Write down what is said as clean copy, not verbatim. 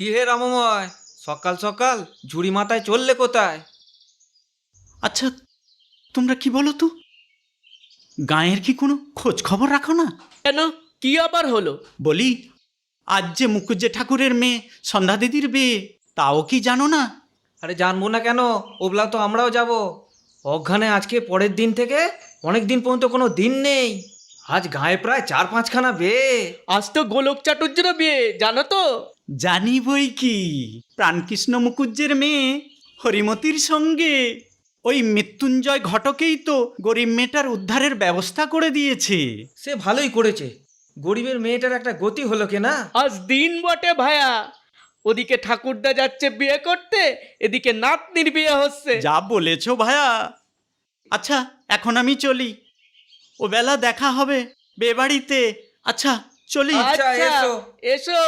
কি হে রামময়, সকাল সকাল ঝুড়ি মাথায় চললে কোথায়? আচ্ছা, তোমরা কি বলো তো, গাঁয়ের কি কোনো খোঁজ খবর রাখো না? কেন, কি আবার হলো? বলি, আজ যে মুকুজ্জে ঠাকুরের মেয়ে সন্ধ্যা দিদির বিয়ে, তাও কি জানো না? আরে জানবো না কেন, ওগুলা তো আমরাও যাব। অজ্ঞানে আজকে পরের দিন থেকে অনেক দিন পর্যন্ত কোনো দিন নেই। আজ গায়ে প্রায় 4-5খানা বিয়ে। আজ তো গোলক চাটুর্যেরও বিয়ে, জানো তো? জানি বই কি, প্রাণকৃষ্ণ মুকুজ্জের মেয়ে হরিমতির সঙ্গে ওই মৃত্যুঞ্জয় ঘটকেই তো গরিব মেয়েটার উদ্ধারের ব্যবস্থা করে দিয়েছে। সে ভালোই করেছে, গরিবের মেয়েটার একটা গতি হলো কেনা। আজ দিন বটে ভায়া। ওদিকে ঠাকুরদা যাচ্ছে বিয়ে করতে, এদিকে নাতনির বিয়ে হচ্ছে। যা বলেছো ভায়া। আচ্ছা, এখন আমি চলি, ও বেলা দেখা হবে বিয়ে বাড়িতে। আচ্ছা, চলি। আচ্ছা, আচ্ছা, এসো। এসো।